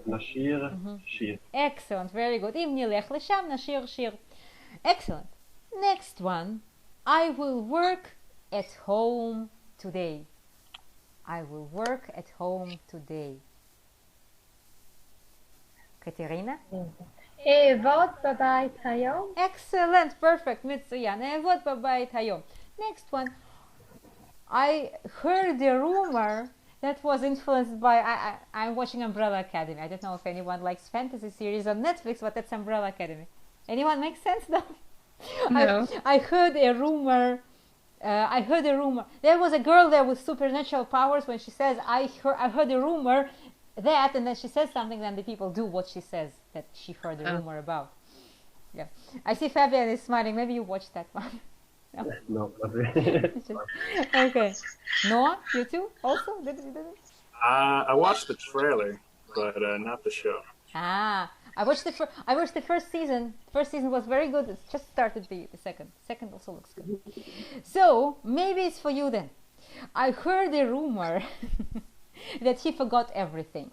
נשיר שיר. Excellent, very good. אם נלך לשם, נשיר שיר. Excellent. Next one. I will work at home today. I will work at home today. Katerina? אעבוד בבית היום. Excellent, perfect, מצוין. אעבוד בבית היום. Next one. I heard a rumor that was influenced by, I'm watching Umbrella Academy. I don't know if anyone likes fantasy series on Netflix, but that's Umbrella Academy. Anyone make sense though? No. I heard a rumor. There was a girl there with supernatural powers. When she says, I heard a rumor that, and then she says something, then the people do what she says that she heard a rumor about. Yeah. I see Fabian is smiling. Maybe you watched that one. No, not really. Okay. Noah, you too? Also? Did you? I watched the trailer, but not the show. I watched the first season. First season was very good. It's just started the second. Second also looks good. So maybe it's for you then. I heard a rumor that he forgot everything.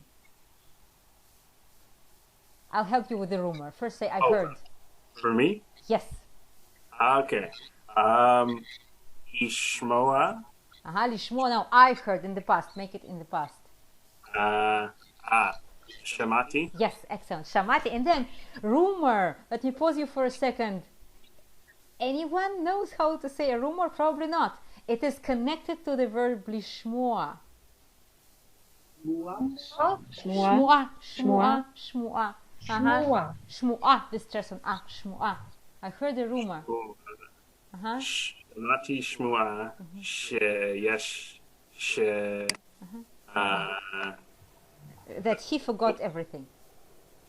I'll help you with the rumor. First say I heard. For me? Yes. Okay. Ishmoa. Lishmoa. Now I heard in the past. Make it in the past. Shamati. Yes, excellent. Shamati. And then rumor. Let me pause you for a second. Anyone knows how to say a rumor? Probably not. It is connected to the verb lishmoa. Shmu'a. Shmu'a. Shmu'a. This person. Shmu'a. I heard a rumor. Shamati Shmu'a. Yes. That he forgot everything.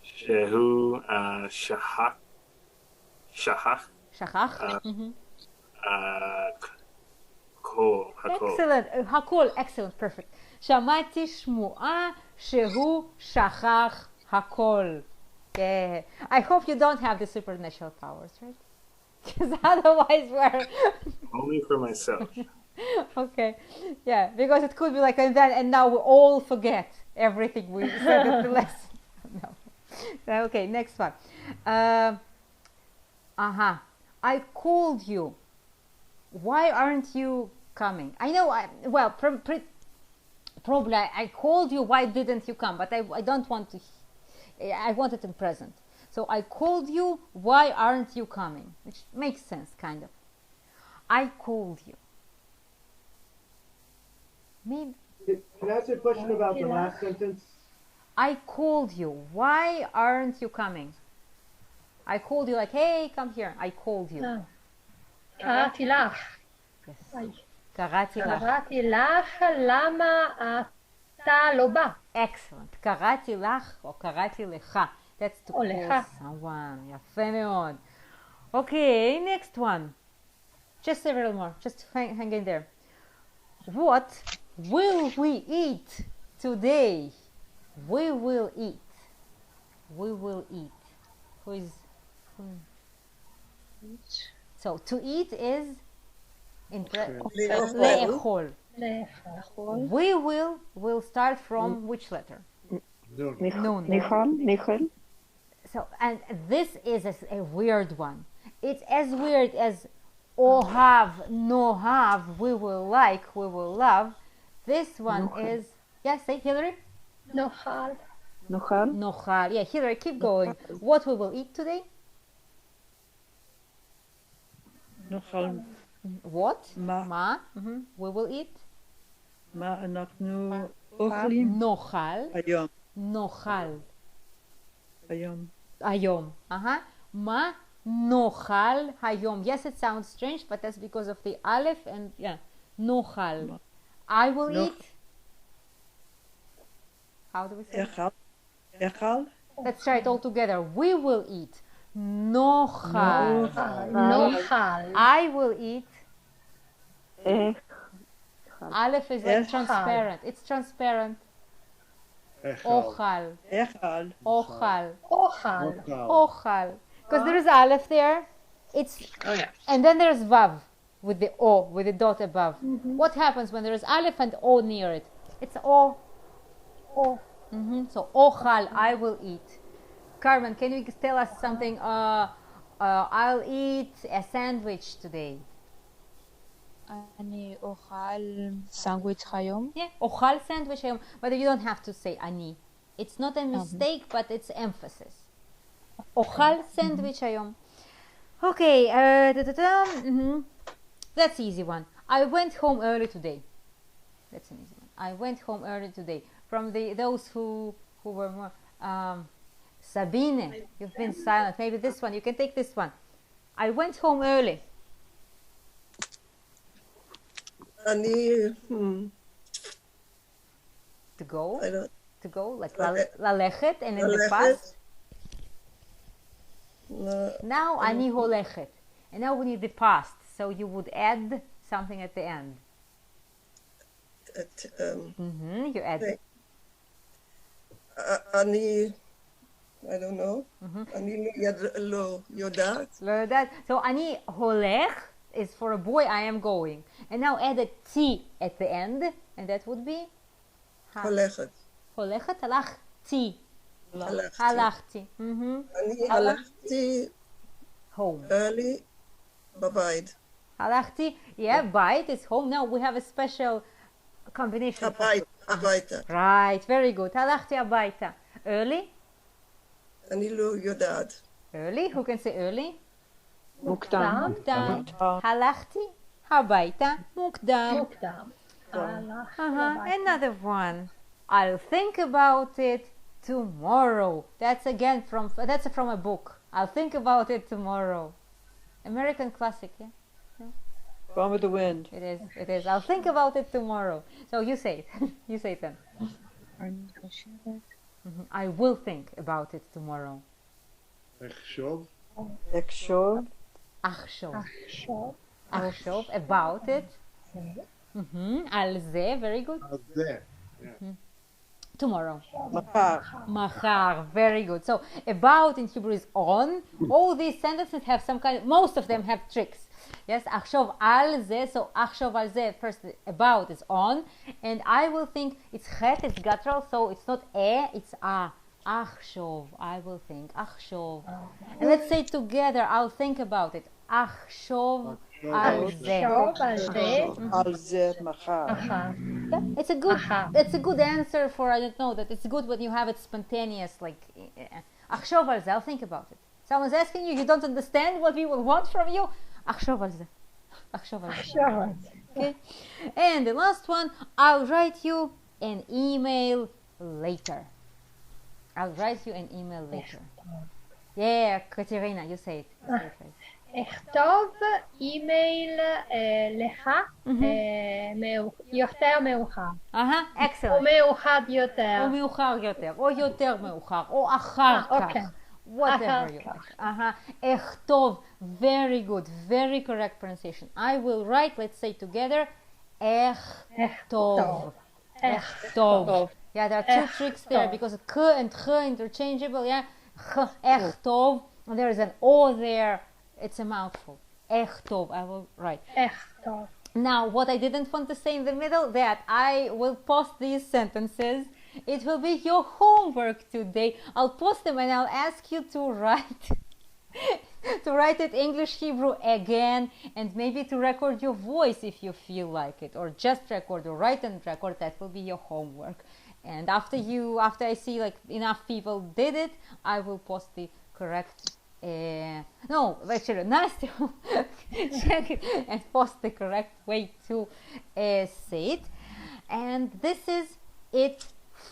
Shehu Shahach. Hakol. Excellent. Hakol. Excellent. Perfect. Shamati Shmu'a Shehu Shachach Hakol. Yeah. I hope you don't have the supernatural powers, right? Because otherwise we're only for myself. Okay. Yeah, because it could be like and now we all forget everything we said at the lesson. No. Okay, next one. I called you. Why aren't you coming? I know. Probably I called you. Why didn't you come? But I don't want to. I want it in present. So I called you. Why aren't you coming? Which makes sense, kind of. I called you. Maybe. Can I ask a question about the last sentence? I called you. Why aren't you coming? I called you like, hey, come here. I called you. קראתי לך. קראתי לך. קראתי לך, למה אתה לא בא? Excellent. קראתי לך או קראתי לך. That's to call someone. יפה מאוד. Okay, next one. Just several more. Just hang in there. What will we eat today? We will eat. We will eat. Who is? So to eat is in le'echol. We will start from which letter? Nun. Nichol. So and this is a weird one. It's as weird as ohav, nohav. We will like, we will love. This one is say Hillary. Nochal. Nochal. Yeah, Hillary, keep going. What we will eat today? Nochal. What? Ma. We will eat. מה אנחנו אוכלים? נאכל. היום. נאכל. היום. מה נאכל היום? Yes, it sounds strange, but that's because of the aleph and נאכל. I will eat. How do we say? אכל. Let's try it all together. We will eat. נאכל. I will eat. Aleph is like transparent. It's transparent. Ochal. Ochal. Because there is Aleph there. It's and then there's Vav. with the O, with the dot above. What happens when there is Aleph and O near it? It's O. O. So ochal, I will eat. Carmen, can you tell us something? I'll eat a sandwich today. אני אוכל סנדוויץ' היום. Yeah, אוכל sandwich היום. But you don't have to say אני. It's not a mistake, but it's emphasis. אוכל sandwich היום. Okay, that's easy one. I went home early today. That's an easy one. I went home early today. From those who were more... Sabine, you've been silent. Maybe this one. You can take this one. I went home early. To go? To go? Like ללכת and in the past? Now אני הולכת. And now we need the past. So you would add something at the end. You add. I don't know. אני לא יודעת. לא יודעת. So אני הולך is for a boy, I am going. And now add a T at the end. And that would be? הולכת. הולכת, הלכתי. הלכתי. אני הלכתי home. early בבית. הלכתי, yeah, bite is home. Now we have a special combination. הביתה. Right, very good. הלכתי הביתה. Early? אני לא יודעת. Early? Who can say early? מוקדם. מוקדם. הלכתי הביתה מוקדם. מוקדם. Another one. I'll think about it tomorrow. That's again from a book. I'll think about it tomorrow. American classic, yeah? Gone with the Wind. It is. I'll think about it tomorrow. So you say it. You say it then. I will think about it tomorrow. אחשוב. לחשוב. אחשוב. About it. על זה, very good. על זה. Tomorrow. מחר. Very good. So about in Hebrew is on. All these sentences have most of them have tricks. Yes, אחשוב על זה. So אחשוב על זה, first about is on. And I will think, it's chet, it's guttural, so it's not it's a. אחשוב, I will think. אחשוב. And let's say together, I'll think about it. אחשוב על זה. על זה מחר. It's a good answer for, I don't know, that it's good when you have it spontaneous, like, אחשוב על זה, I'll think about it. Someone's asking you, you don't understand what we will want from you? אחשוב על זה. אחשוב על זה. Okay? And the last one, I'll write you an email later. I'll write you an email later. Yeah, Katerina, you say it. אכתוב אימייל לך יותר מאוחר. Excellent. או מאוחר יותר. או מאוחר יותר, או יותר מאוחר, או אחר כך. Whatever you like. אכתוב, very good, very correct pronunciation. I will write, let's say together, אכתוב. אכתוב. Yeah, there are two tricks there because k and ch interchangeable. Yeah, אכתוב. And there is an o there. It's a mouthful. Echtov, I will write. Echtov. Now, what I didn't want to say in the middle, that I will post these sentences. It will be your homework today. I'll post them and I'll ask you to write it English, Hebrew again, and maybe to record your voice if you feel like it, or just record or write and record. That will be your homework. And after I see like enough people did it, I will post the correct. No, actually, Nastya check it and post the correct way to say it. And this is it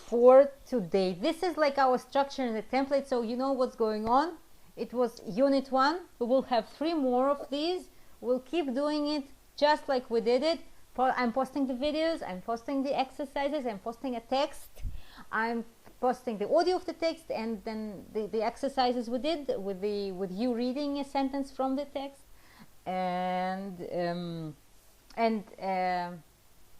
for today. This is like our structure in the template, so you know what's going on. It was unit 1. We will have 3 more of these. We'll keep doing it just like we did it. I'm posting the videos, I'm posting the exercises, I'm posting a text, I'm posting the audio of the text, and then the exercises we did with you reading a sentence from the text, and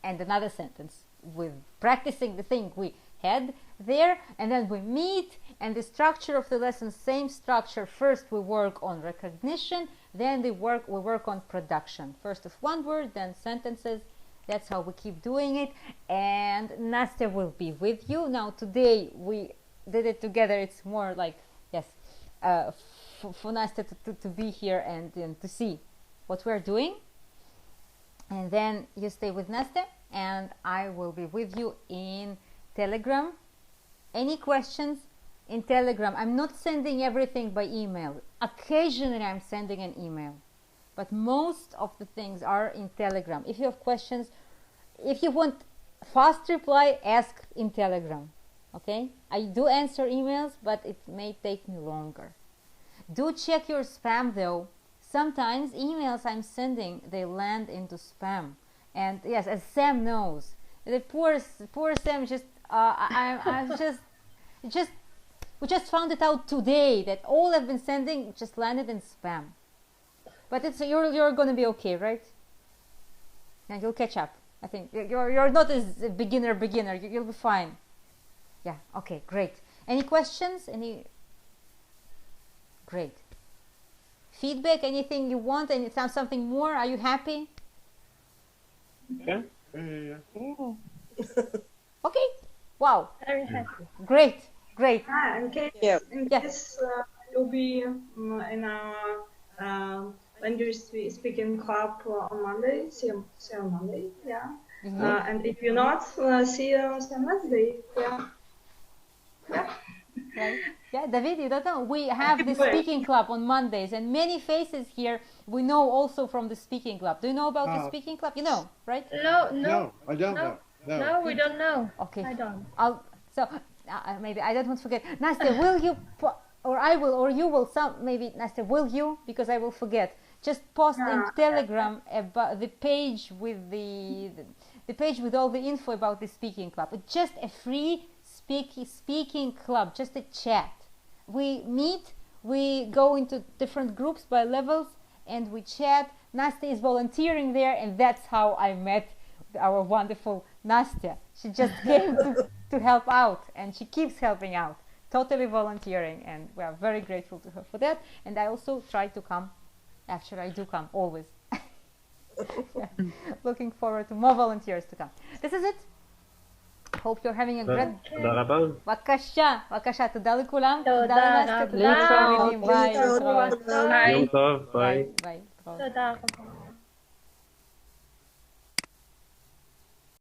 another sentence with practicing the thing we had. there, and then we meet, and the structure of the lesson, same structure. First we work on recognition, then we work on production. First of one word, then sentences. That's how we keep doing it. And Nastya will be with you. Now today we did it together. It's more like, yes, for Nastya to be here and to see what we're doing. And then you stay with Nastya, and I will be with you in Telegram. Any questions in Telegram? I'm not sending everything by email. Occasionally I'm sending an email, but most of the things are in Telegram. If you have questions, if you want fast reply, ask in Telegram. Okay? I do answer emails, but it may take me longer. Do check your spam though. Sometimes emails I'm sending, they land into spam. And yes, as Sam knows, the poor Sam just we just found it out today that all I've been sending just landed in spam. But it's you're gonna be okay, right? And you'll catch up. I think you're not as a beginner. You'll be fine. Yeah. Okay. Great. Any questions? Great. Feedback? Anything you want? And it sounds something more? Are you happy? Yeah. Okay. Wow. Very happy. Great. In case you'll be in our language speaking club on Monday, see you on Monday, yeah. And if you're not, see you on Wednesday, yeah. Right. Yeah, David, you don't know. We have the speaking club on Mondays, and many faces here we know also from the speaking club. Do you know about the speaking club? You know, right? No, I don't know. No, we don't know. Okay. I don't. Maybe I don't want to forget. Nastya, will you, or I will, or you will, maybe Nastya, will you? Because I will forget. Just post in Telegram about the page with the page with all the info about the speaking club. It's just a free speaking club, just a chat. We meet, we go into different groups by levels, and we chat. Nastya is volunteering there, and that's how I met our wonderful Nastya. She just came to help out, and she keeps helping out, totally volunteering, and we are very grateful to her for that. And I also try to come. Actually, I do come always. Yeah. Looking forward to more volunteers to come. This is it. Hope you're having a great... תודה רבה. בבקשה, תודה לכולם. תודה לנסטיה, תודה לתלמידים. ביי. יום טוב, ביי. ביי. תודה רבה.